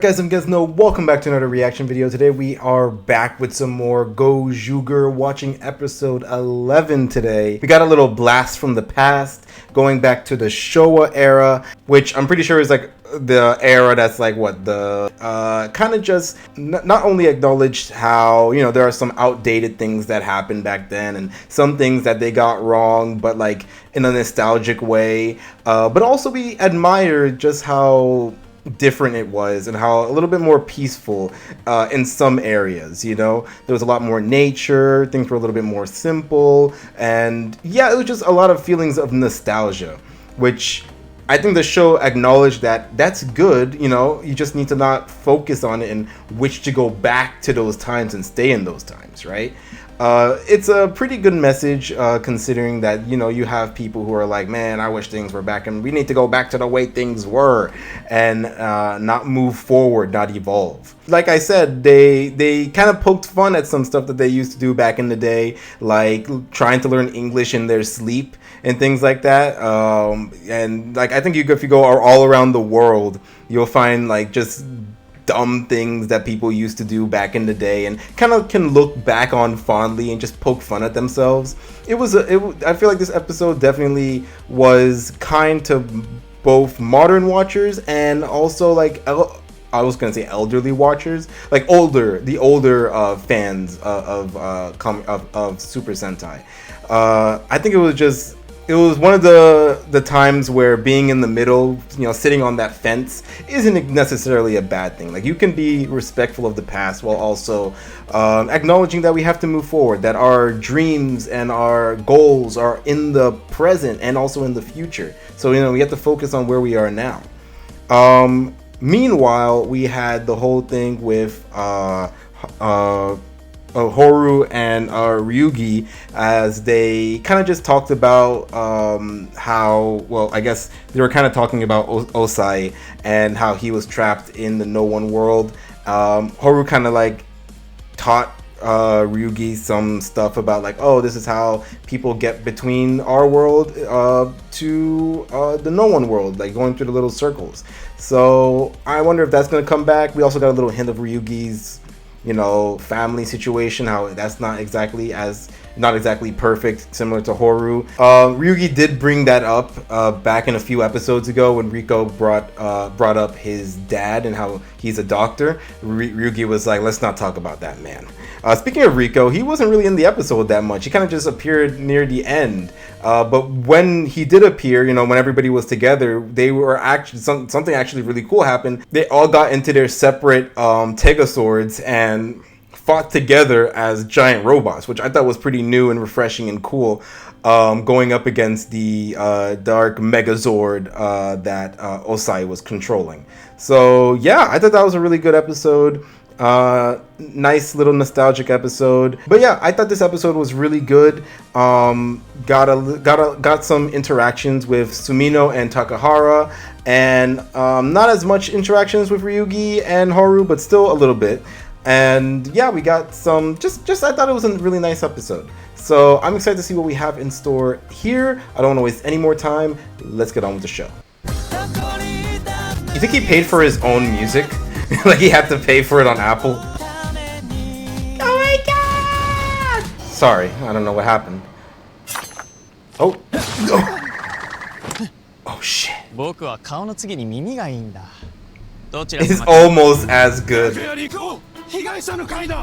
Guys and guys, welcome back to another reaction video. Today we are back with some more Gozyuger, watching episode 11 today. We got a little blast from the past, going back to the Showa era, which I'm pretty sure is like the era that's like what the kind of just not only acknowledged how, you know, there are some outdated things that happened back then and some things that they got wrong, but like in a nostalgic way, but also we admire just how different it was and how a little bit more peaceful in some areas. You know, there was a lot more nature, things were a little bit more simple, and yeah, it was just a lot of feelings of nostalgia, which I think the show acknowledged that that's good. You know, you just need to not focus on it and wish to go back to those times and stay in those times, right? It's a pretty good message, considering that, you know, you have people who are like, man, I wish things were back and we need to go back to the way things were and not move forward, not evolve. Like I said, they kind of poked fun at some stuff that they used to do back in the day, like trying to learn English in their sleep and things like that. And like, I think if you go all around the world, you'll find like just dumb things that people used to do back in the day and kind of can look back on fondly and just poke fun at themselves. I feel like this episode definitely was kind to both modern watchers and also like I was gonna say elderly watchers, like the older fans of Super Sentai. I think it was one of the times where being in the middle, you know, sitting on that fence isn't necessarily a bad thing. Like, you can be respectful of the past while also acknowledging that we have to move forward, that our dreams and our goals are in the present and also in the future. So, you know, we have to focus on where we are now. Meanwhile, we had the whole thing with Horu and Ryugi, as they kind of just talked about how, well, I guess they were kind of talking about Osai and how he was trapped in the no one world. Horu kind of like taught Ryugi some stuff about like, oh, this is how people get between our world to the no one world, like going through the little circles. So I wonder if that's going to come back. We also got a little hint of Ryugi's, you know, family situation, how that's not exactly perfect, similar to Horu. Ryugi did bring that up back in a few episodes ago when Riko brought up his dad and how he's a doctor. Ryugi was like, let's not talk about that, man. Speaking of Riko, he wasn't really in the episode that much. He kind of just appeared near the end. But when he did appear, you know, when everybody was together, they were actually something actually really cool happened. They all got into their separate Tega swords and fought together as giant robots, which I thought was pretty new and refreshing and cool, going up against the dark Megazord that Osai was controlling. So yeah, I thought that was a really good episode. Nice little nostalgic episode. But yeah, I thought this episode was really good. Got some interactions with Sumino and Takahara, and not as much interactions with Ryugi and Horu, but still a little bit. And yeah, we got some just I thought it was a really nice episode. So I'm excited to see what we have in store here. I don't want to waste any more time. Let's get on with the show. You think he paid for his own music? Like he had to pay for it on Apple? Oh my god! Sorry, I don't know what happened. Oh. Oh shit. It's almost as good.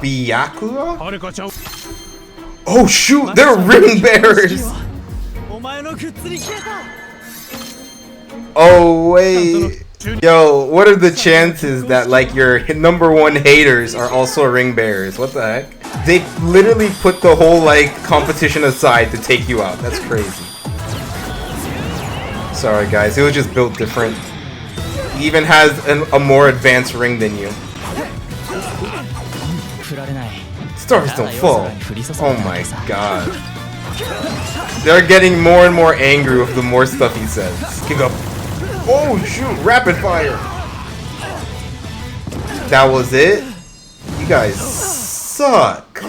Byakuya? Oh shoot, they're ring bearers! Oh wait. Yo, what are the chances that like your #1 haters are also ring bearers? What the heck? They literally put the whole like competition aside to take you out. That's crazy. Sorry guys, it was just built different. He even has a more advanced ring than you. Stars don't fall. Oh my god. They're getting more and more angry with the more stuff he says. Kick up. Oh shoot, rapid fire. That was it? You guys suck.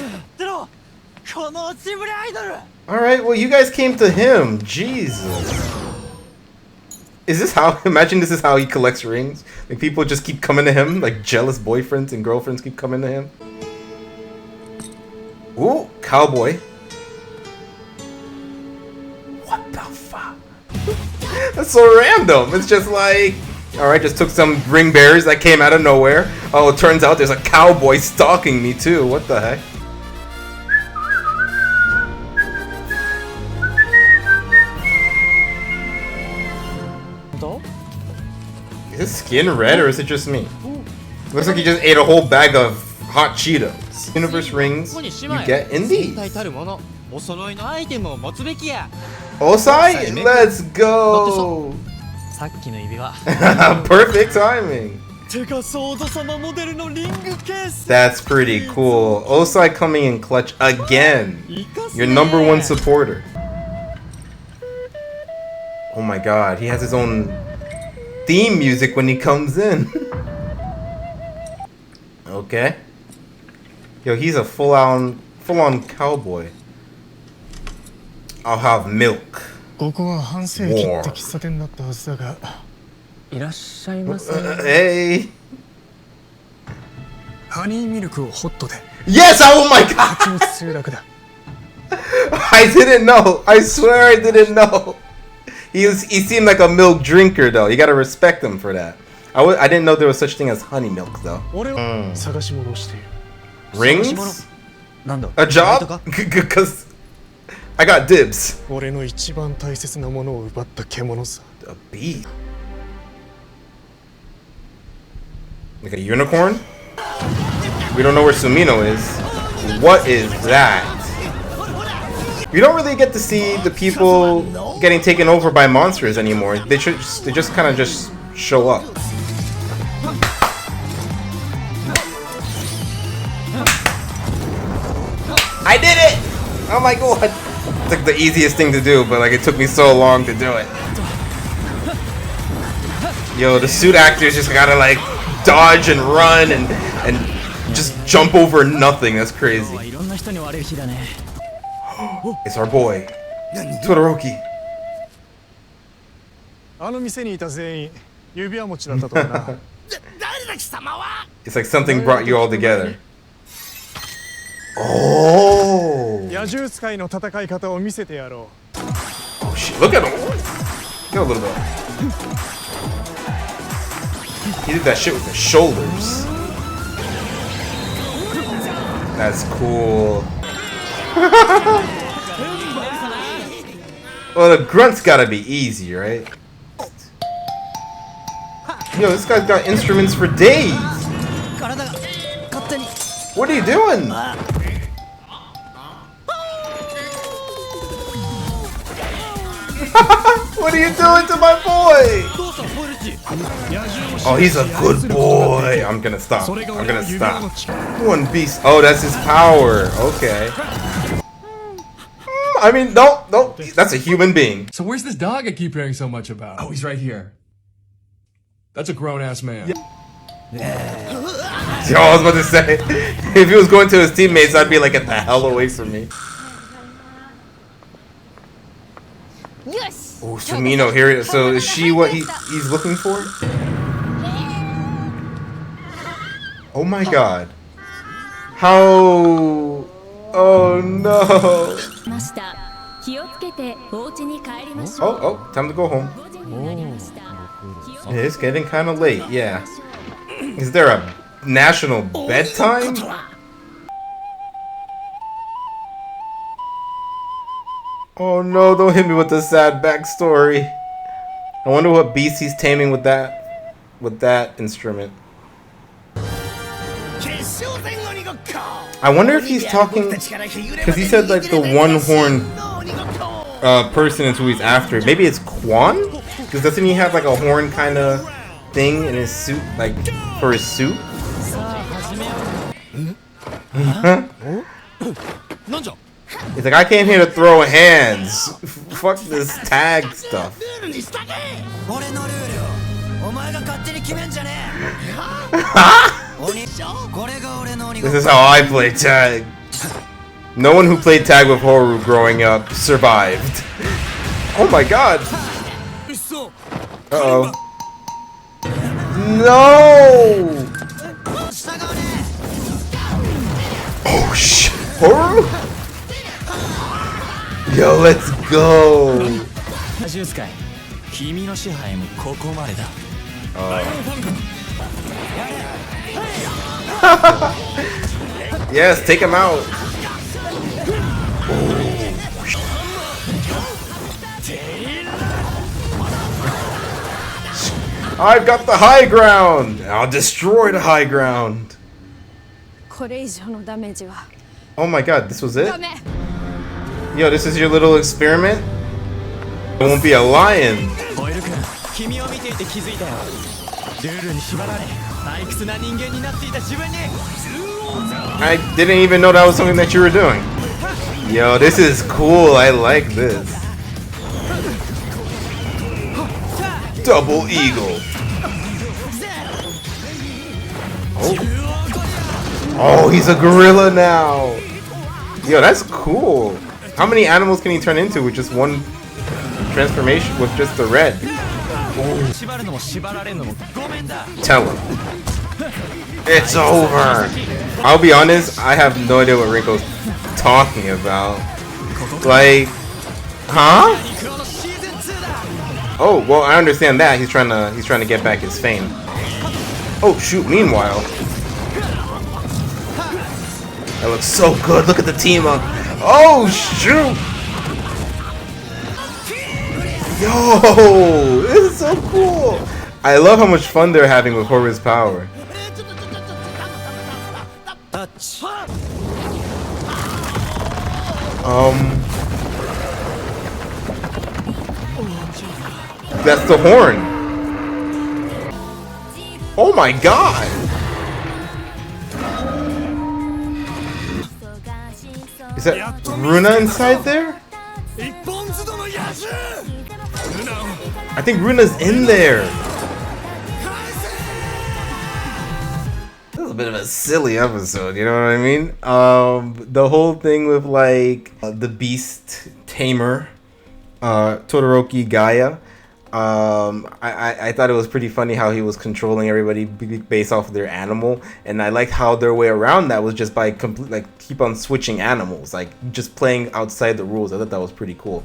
Alright, well you guys came to him. Jesus. Is this how? Imagine this is how he collects rings. Like people just keep coming to him, like jealous boyfriends and girlfriends keep coming to him. Ooh, cowboy. What the fuck? That's so random. It's just like, all right, just took some ring bearers that came out of nowhere. Oh, it turns out there's a cowboy stalking me too. What the heck? Is his skin red or is it just me? Looks like he just ate a whole bag of hot Cheetos. Universe rings you get in these. Osai? Let's go! Perfect timing. That's pretty cool. Osai coming in clutch again. Your #1 supporter. Oh my god, he has his own theme music when he comes in. Okay. Yo, he's a full-on cowboy. I'll have milk. War. Hey. Yes! Oh my god! I didn't know. I swear I didn't know. He seemed like a milk drinker though. You gotta respect him for that. I didn't know there was such thing as honey milk though. Rings? A job? Because I got dibs. A bee? Like a unicorn? We don't know where Sumino is. What is that? We don't really get to see the people getting taken over by monsters anymore. They just kind of just show up. I did it! Oh my god! It's like the easiest thing to do, but like it took me so long to do it. Yo, the suit actors just gotta like dodge and run and just jump over nothing. That's crazy. It's our boy, Todoroki. It's like something brought you all together. Oh! Oh shit, look at him! Get a little bit. He did that shit with his shoulders. That's cool. Well, the grunt's gotta be easy, right? Yo, this guy's got instruments for days! What are you doing? What are you doing to my boy? Oh, he's a good boy. I'm gonna stop. I'm gonna stop. One beast. Oh, that's his power. Okay. I mean, no. That's a human being. So where's this dog I keep hearing so much about? Oh, he's right here. That's a grown-ass man. Yo, I was about to say, if he was going to his teammates, I'd be like, get the hell away from me. Oh, Sumino, here it is. So is she what he's looking for? Oh my god. How? Oh no. Oh, time to go home. It's getting kind of late, yeah. Is there a national bedtime? Oh no, don't hit me with the sad backstory. I wonder what beast he's taming with that instrument. I wonder if he's talking, because he said like the one-horned person is who he's after. Maybe it's Quan? Because doesn't he have like a horn kind of thing in his suit, like for his suit? He's like, I came here to throw hands. Fuck this tag stuff. This is how I play tag. No one who played tag with Horu growing up survived. Oh my god. Uh-oh. No! Oh, shit. Horror? Yo, let's go. Yes, take him out. I've got the high ground. I'll destroy the high ground. Oh my god, this was it? Yo, this is your little experiment? It won't be a lion. I didn't even know that was something that you were doing. Yo, this is cool. I like this. Double eagle. Oh, he's a gorilla now. Yo, that's cool. How many animals can he turn into with just one transformation with just the red? Tell him. It's over. I'll be honest, I have no idea what Rico's talking about. Like, huh? Oh, well, I understand that. He's trying to get back his fame. Oh shoot, meanwhile. That looks so good. Look at the team up. Oh shoot! Yo, this is so cool. I love how much fun they're having with Horu's power. That's the horn. Oh my god. Is that Runa inside there? I think Runa's in there. This is a bit of a silly episode, you know what I mean? The whole thing with like the beast tamer, Todoroki Gaia. I thought it was pretty funny how he was controlling everybody based off of their animal, and I liked how their way around that was just by keep on switching animals, like just playing outside the rules. I thought that was pretty cool.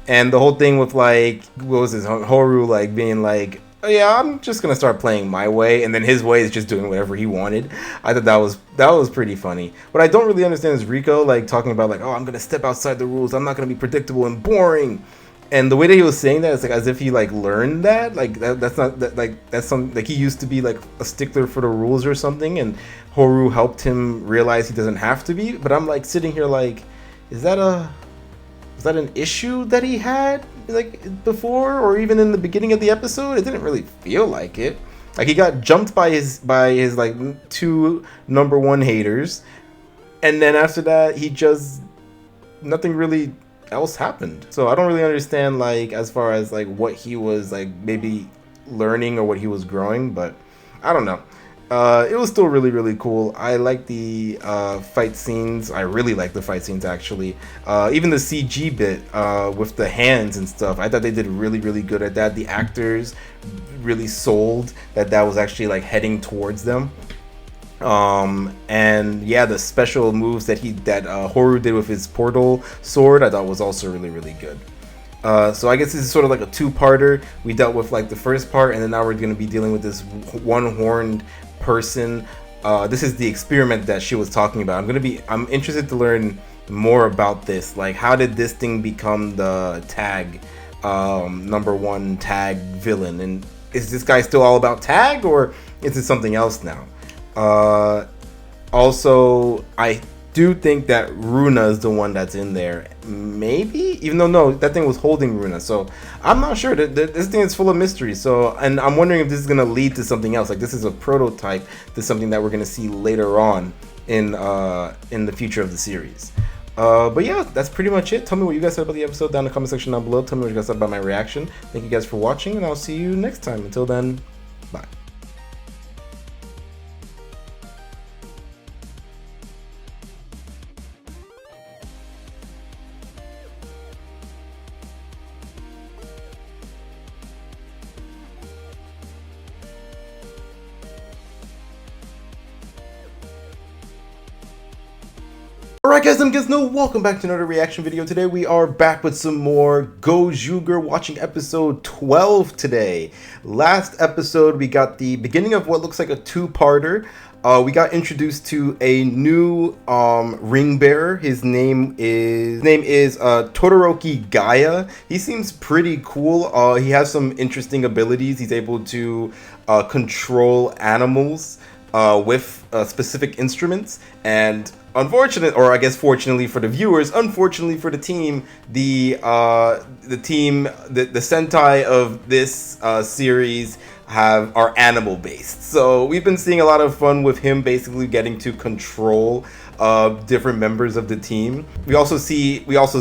And the whole thing with like, what was his Horu like being like, oh yeah, I'm just gonna start playing my way, and then his way is just doing whatever he wanted. I thought that was pretty funny. What I don't really understand is Rico like talking about like, oh, I'm gonna step outside the rules. I'm not gonna be predictable and boring. And the way that he was saying that, it's like as if he like learned that. Like that's not that, like that's some like he used to be like a stickler for the rules or something, and Horu helped him realize he doesn't have to be. But I'm like sitting here like, was that an issue that he had like before or even in the beginning of the episode? It didn't really feel like it. Like he got jumped by his like two #1 haters, and then after that he just nothing really else happened. So I don't really understand like as far as like what he was like maybe learning or what he was growing, but I don't know. It was still really, really cool. I like the fight scenes. I really like the fight scenes, actually. Even the CG bit with the hands and stuff, I thought they did really, really good at that. The actors really sold that was actually like heading towards them. And yeah, the special moves that Horu did with his portal sword, I thought was also really, really good. So I guess this is sort of like a two-parter. We dealt with like the first part, and then now we're going to be dealing with this one-horned person. This is the experiment that she was talking about. I'm interested to learn more about this. Like, how did this thing become the tag, #1 tag villain? And is this guy still all about tag, or is it something else now? Also, I do think that Runa is the one that's in there. Maybe? Even though, no, that thing was holding Runa. So, I'm not sure. This thing is full of mystery. So, and I'm wondering if this is going to lead to something else. Like, this is a prototype to something that we're going to see later on in the future of the series. But yeah, that's pretty much it. Tell me what you guys thought about the episode down in the comment section down below. Tell me what you guys thought about my reaction. Thank you guys for watching, and I'll see you next time. Until then, bye. Alright guys, I'm Gizno, welcome back to another reaction video. Today we are back with some more Gozyuger, watching episode 12 today. Last episode we got the beginning of what looks like a two-parter. We got introduced to a new ring bearer. His name is Todoroki Gaia. He seems pretty cool. He has some interesting abilities. He's able to control animals with specific instruments, and fortunately for the viewers, unfortunately for the team, the Sentai of this series are animal based. So we've been seeing a lot of fun with him basically getting to control different members of the team. We also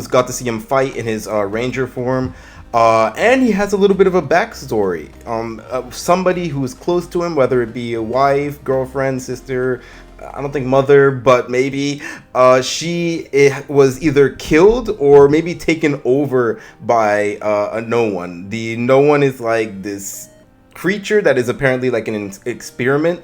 got to see him fight in his ranger form. And he has a little bit of a backstory. Somebody who is close to him, whether it be a wife, girlfriend, sister, I don't think mother, but maybe she was either killed or maybe taken over by a no one. The no one is like this creature that is apparently like an experiment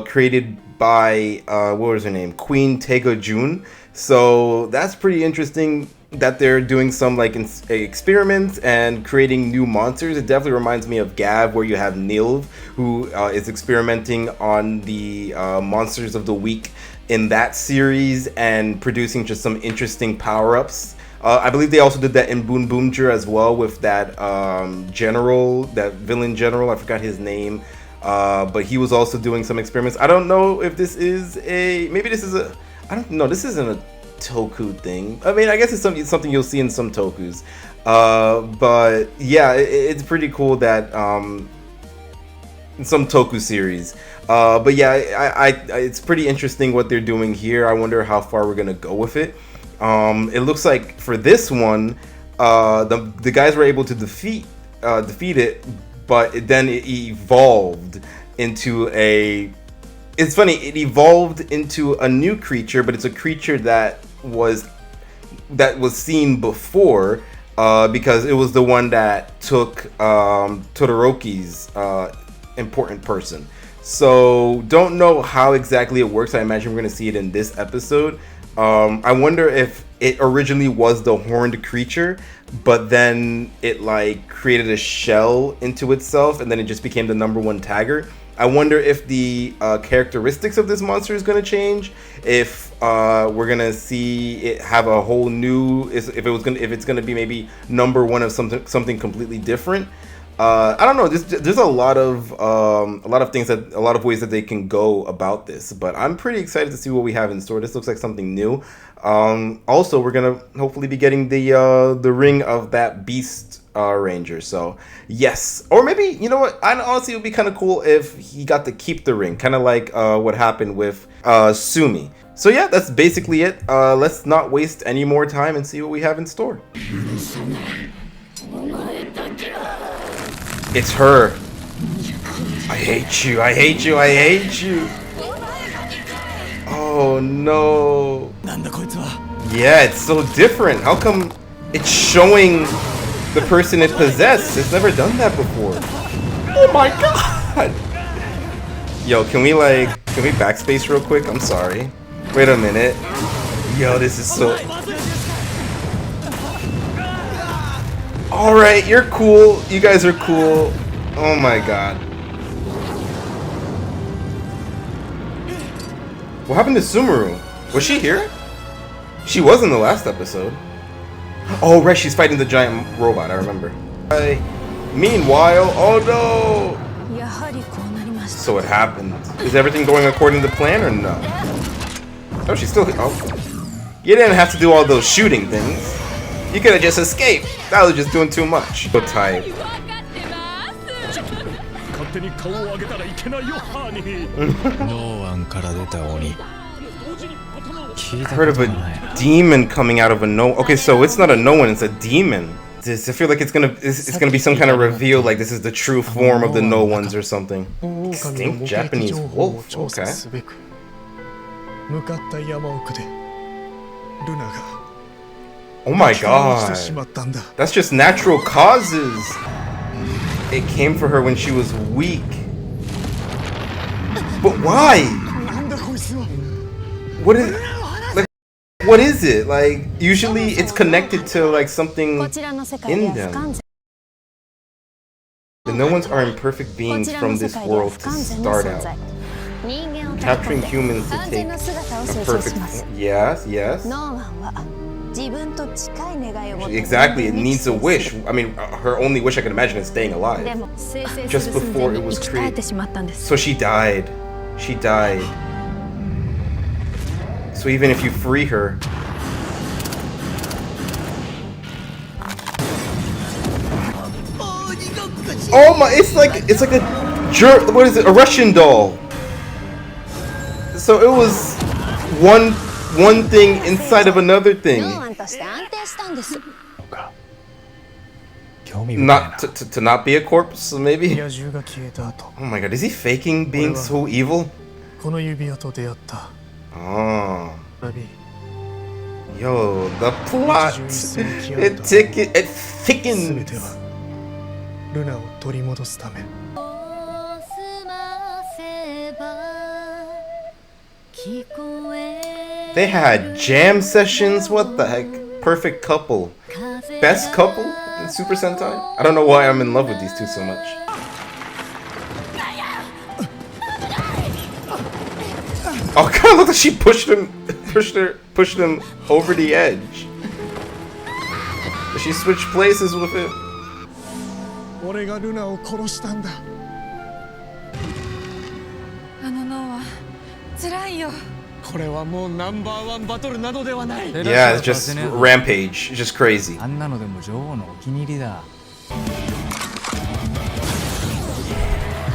created by what was her name? Queen Taega-jun. So that's pretty interesting that they're doing some like experiments and creating new monsters. It definitely reminds me of Gav, where you have Nilv, who is experimenting on the monsters of the week in that series and producing just some interesting power-ups. I believe they also did that in Boon Boomjer as well with that general, that villain general. I forgot his name, but he was also doing some experiments. I don't know if this is I don't know. This isn't a Toku thing. I mean, I guess it's something you'll see in some Tokus. But yeah, it's pretty cool that in some Toku series. But yeah, it's pretty interesting what they're doing here. I wonder how far we're gonna go with it. It looks like for this one, the guys were able to defeat it, but then it evolved into a. It's funny, it evolved into a new creature, but it's a creature that was seen before, because it was the one that took Todoroki's important person. So don't know how exactly it works. I imagine we're going to see it in this episode. I wonder if it originally was the horned creature, but then it like created a shell into itself, and then it just became the _1 tagger. I wonder if the characteristics of this monster is going to change. If we're gonna see it have a whole new, if it's gonna be maybe #1 of something completely different. I don't know. There's a lot of ways that they can go about this, but I'm pretty excited to see what we have in store. This looks like something new. Also, we're gonna hopefully be getting the ring of that beast ranger. So yes, or maybe, you know what, honestly it would be kind of cool if he got to keep the ring, kind of like what happened with Sumi. So yeah, that's basically it. Let's not waste any more time and see what we have in store. It's her. I hate you, I hate you, I hate you. Oh no. Yeah, it's so different. How come it's showing the person it possessed? It's never done that before. Oh my god. Yo, can we backspace real quick? I'm sorry. Wait a minute. Yo, this is so... Alright, you're cool. You guys are cool. Oh my god. What happened to Sumeru? Was she here? She was in the last episode. Oh, right, she's fighting the giant robot, I remember. Meanwhile, oh no! So it happened. Is everything going according to plan or no? Oh, she's still... Oh. You didn't have to do all those shooting things. You could have just escaped. That was just doing too much. So tight. I heard of a demon coming out of a no. Okay, so it's not a no one, it's a demon. I feel like it's gonna be some kind of reveal, like this is the true form of the no ones or something. Extinct Japanese wolf. Okay. Oh my god. That's just natural causes. It came for her when she was weak. But why? What is... Like, what is it? Like, usually it's connected to like something in them. The no ones are imperfect beings from this world to start out. Capturing humans to take a perfect form. Yes, yes. Exactly, it needs a wish. I mean, her only wish I can imagine is staying alive. Just before it was created. So she died. She died. So even if you free her... Oh my, it's like a what is it? A Russian doll. So it was one thing inside of another thing. Not to not be a corpse, maybe. Oh my god, is he faking being so evil? Oh. Yo, the plot. It thickens. They had jam sessions. What the heck? Perfect couple. Best couple in Super Sentai? I don't know why I'm in love with these two so much. Oh god, look like she pushed him over the edge. She switched places with it. Yeah, it's just rampage. It's just crazy.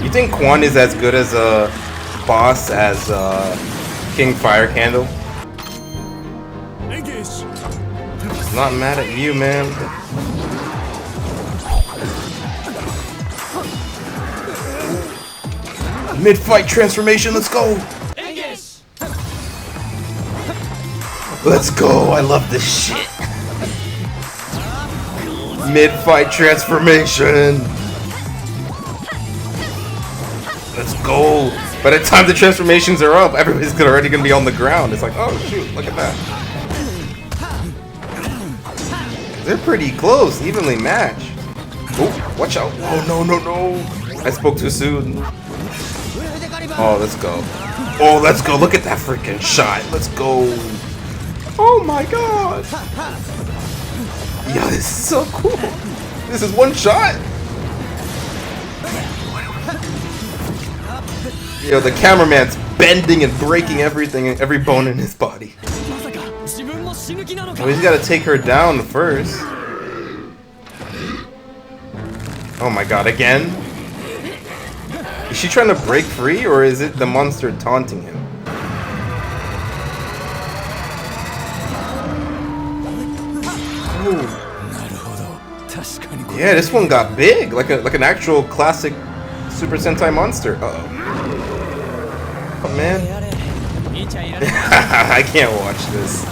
You think Quan is as good as a boss as King Fire Candle? It's not mad at you, man. Mid-fight transformation, let's go! Let's go, I love this shit. Mid-fight transformation. Let's go. By the time the transformations are up, everybody's already gonna be on the ground. It's like, oh shoot, look at that. They're pretty close, evenly matched. Oh, watch out. Oh, no. I spoke too soon. Oh, let's go. Oh, let's go. Look at that freaking shot. Let's go. Oh my god. Yo, this is so cool. This is one shot. Yo, the cameraman's bending and breaking everything, every bone in his body. Oh, he's gotta take her down first. Oh my god, again? Is she trying to break free, or is it the monster taunting him? Ooh. Yeah, this one got big, like an actual classic Super Sentai monster. Uh-oh. Oh man. I can't watch this.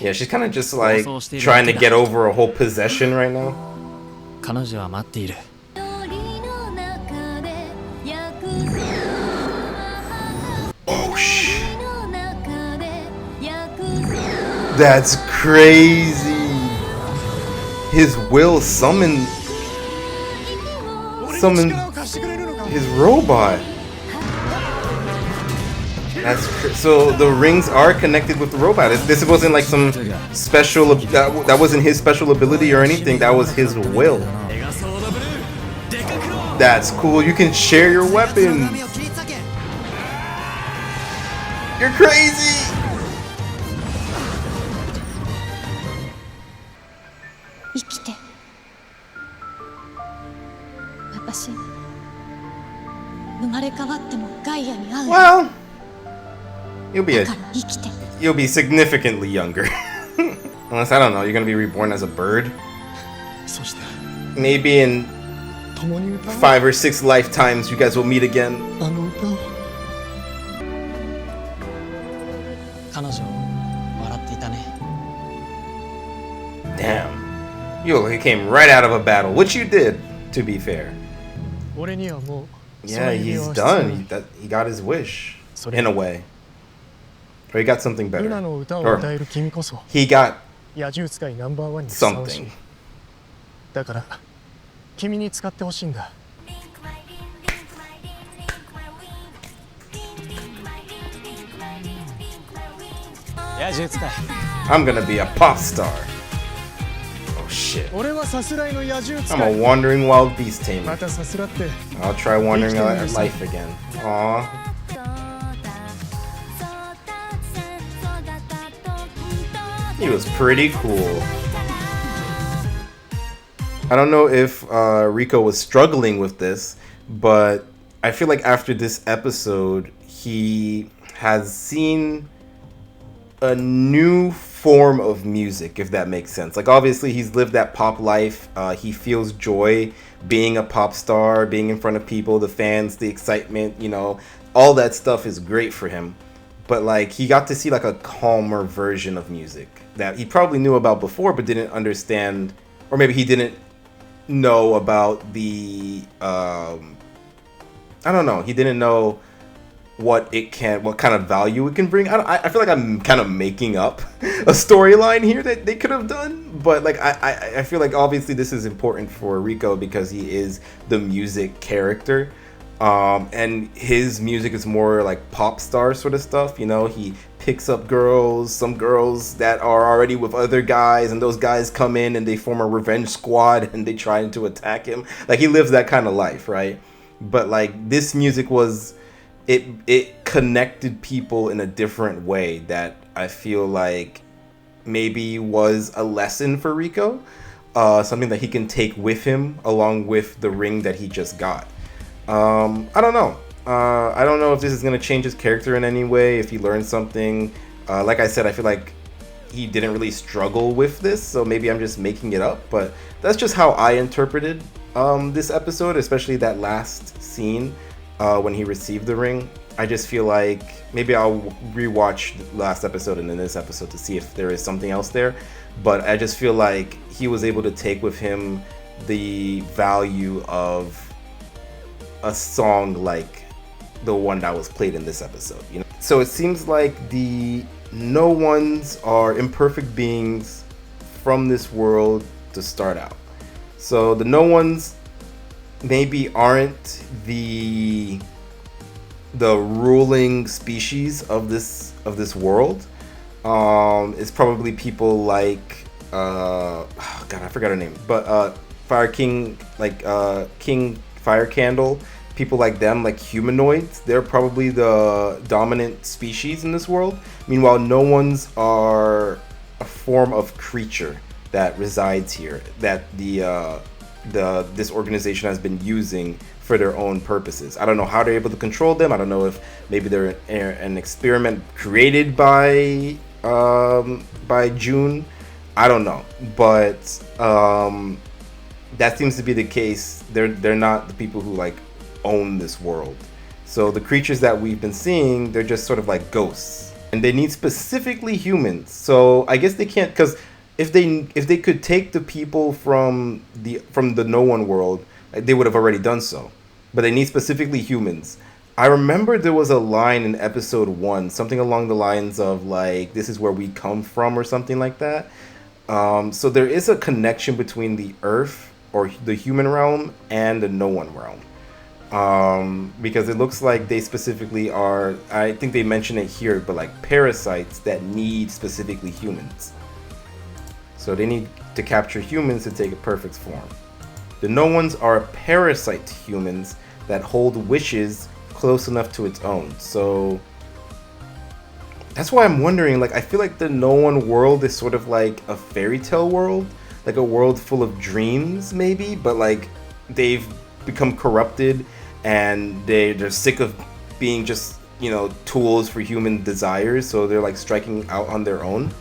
Yeah, she's kind of just like trying to get over a whole possession right now. Oh shit. That's crazy. His will summoned his robot. That's so the rings are connected with the robot. This wasn't like some special that wasn't his special ability or anything. That was his will. That's cool. You can share your weapons. You're crazy. Well, you'll be significantly younger. Unless, I don't know, you're gonna be reborn as a bird. Maybe in 5 or 6 lifetimes you guys will meet again. Damn. Yo, he came right out of a battle, which you did, to be fair. Yeah, he's done. He got his wish in a way, or he got something better, or he got something. だから君に使ってほしいんだ。野獣使い。I'm gonna be a pop star. Oh shit. 俺はさすらいの野獣使 I'm い。 a wandering wild beast tamer. またさすらって。 I'll try wandering life again. Aww. He was pretty cool. I don't know if Rico was struggling with this, but I feel like after this episode, he has seen a new form of music, if that makes sense. Like, obviously, he's lived that pop life. He feels joy being a pop star, being in front of people, the fans, the excitement, you know, all that stuff is great for him. But, like, he got to see, like, a calmer version of music that he probably knew about before, but didn't understand, or maybe he didn't know about the, I don't know, he didn't know what kind of value it can bring. I feel like I'm kind of making up a storyline here that they could have done, but like I feel like obviously this is important for Rico because he is the music character, and his music is more like pop star sort of stuff. You know, he picks up girls, some girls that are already with other guys, and those guys come in and they form a revenge squad and they try to attack him. Like, he lives that kind of life, right? But like, this music was, it connected people in a different way that I feel like maybe was a lesson for Rico, something that he can take with him along with the ring that he just got. I don't know. I don't know if this is going to change his character in any way, if he learned something. Like I said, I feel like he didn't really struggle with this, so maybe I'm just making it up, but that's just how I interpreted this episode, especially that last scene when he received the ring. I just feel like maybe I'll rewatch the last episode and then this episode to see if there is something else there, but I just feel like he was able to take with him the value of a song like the one that was played in this episode, you know. So it seems like the no ones are imperfect beings from this world to start out. So the no ones maybe aren't the ruling species of this world. It's probably people like God, I forgot her name, but Fire King, like King Fire Candle, people like them, like humanoids, they're probably the dominant species in this world. Meanwhile, no ones are a form of creature that resides here that this organization has been using for their own purposes. I don't know how they're able to control them. I don't know if maybe they're an experiment created by June. I don't know, but that seems to be the case. They're not the people who like own this world. So the creatures that we've been seeing, they're just sort of like ghosts, and they need specifically humans. So I guess they can't, because if they could take the people from the no one world, they would have already done so. But they need specifically humans. I remember there was a line in episode 1, something along the lines of like, this is where we come from, or something like that. So there is a connection between the Earth, or the human realm, and the no one realm. Because it looks like they specifically are, I think they mention it here, but like parasites that need specifically humans. So they need to capture humans to take a perfect form. The no ones are parasite humans that hold wishes close enough to its own. So that's why I'm wondering, like, I feel like the no one world is sort of like a fairy tale world, like a world full of dreams maybe, but like they've become corrupted and they're sick of being just, you know, tools for human desires, so they're like striking out on their own.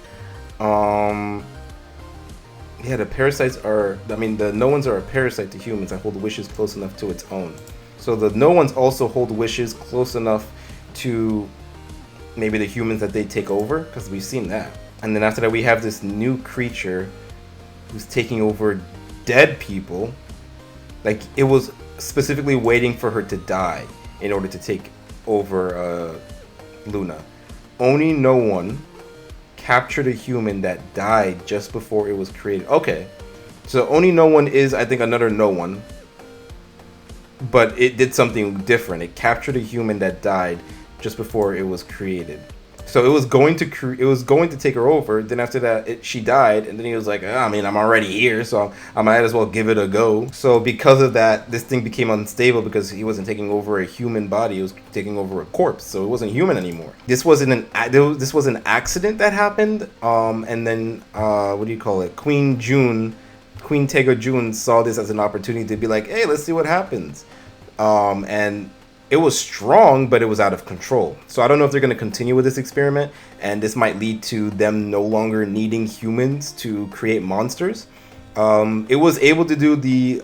Yeah, the parasites are, I mean, the no ones are a parasite to humans that hold wishes close enough to its own. So the no ones also hold wishes close enough to maybe the humans that they take over, because we've seen that. And then after that, we have this new creature who's taking over dead people. Like, it was specifically waiting for her to die in order to take over Luna. Oni no one captured a human that died just before it was created. Okay, so Oni no one is, I think, another no one, but it did something different. It captured a human that died just before it was created. So it was going to take her over. Then after that, she died, and then he was like, I mean, I'm already here, so I might as well give it a go. So because of that, this thing became unstable because he wasn't taking over a human body; he was taking over a corpse. So it wasn't human anymore. This was an accident that happened. And then what do you call it? Queen Tega June saw this as an opportunity to be like, hey, let's see what happens. And it was strong, but it was out of control. So I don't know if they're going to continue with this experiment, and this might lead to them no longer needing humans to create monsters. It was able to do the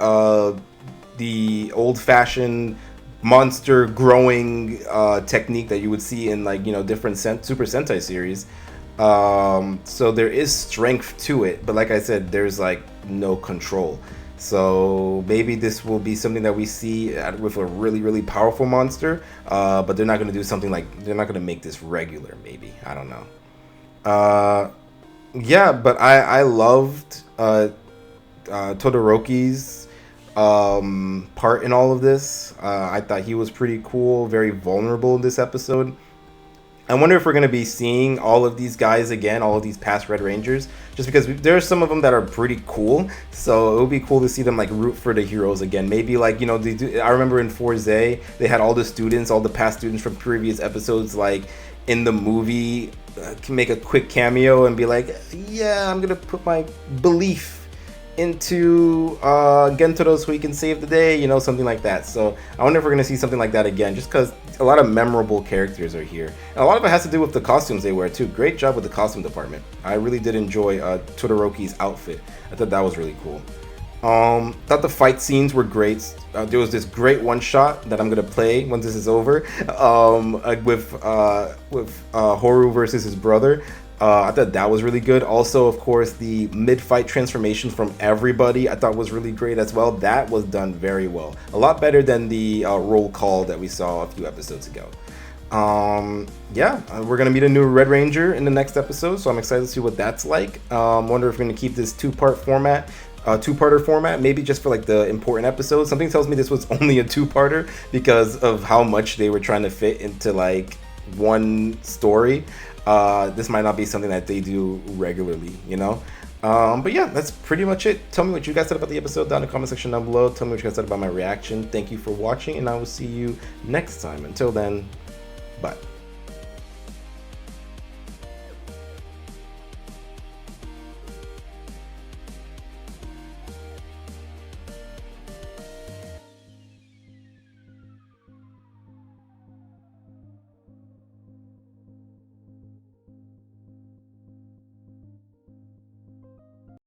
old-fashioned monster growing technique that you would see in, like, you know, different Super Sentai series. So there is strength to it, but like I said, there's like no control. So maybe this will be something that we see with a really, really powerful monster, but they're not going to do something like, they're not going to make this regular, maybe. I don't know. Yeah, but I loved Todoroki's part in all of this. I thought he was pretty cool, very vulnerable in this episode. I wonder if we're going to be seeing all of these guys again, all of these past Red Rangers, just because there are some of them that are pretty cool. So it would be cool to see them like root for the heroes again. Maybe like, you know, I remember in Forze, they had all the students, all the past students from previous episodes, like in the movie, can make a quick cameo and be like, yeah, I'm going to put my belief into Gentoro so he can save the day, you know, something like that. So I wonder if we're going to see something like that again, just because a lot of memorable characters are here. And a lot of it has to do with the costumes they wear too. Great job with the costume department. I really did enjoy Todoroki's outfit. I thought that was really cool. Thought the fight scenes were great. There was this great one shot that I'm gonna play once this is over, with Horu versus his brother. I thought that was really good. Also, of course, the mid-fight transformation from everybody I thought was really great as well. That was done very well. A lot better than the roll call that we saw a few episodes ago. Yeah, we're going to meet a new Red Ranger in the next episode, so I'm excited to see what that's like. Wonder if we're going to keep this two-parter format, maybe just for like the important episodes. Something tells me this was only a two-parter because of how much they were trying to fit into like one story. This might not be something that they do regularly, you know? But yeah, that's pretty much it. Tell me what you guys said about the episode down in the comment section down below. Tell me what you guys said about my reaction. Thank you for watching, and I will see you next time. Until then, bye.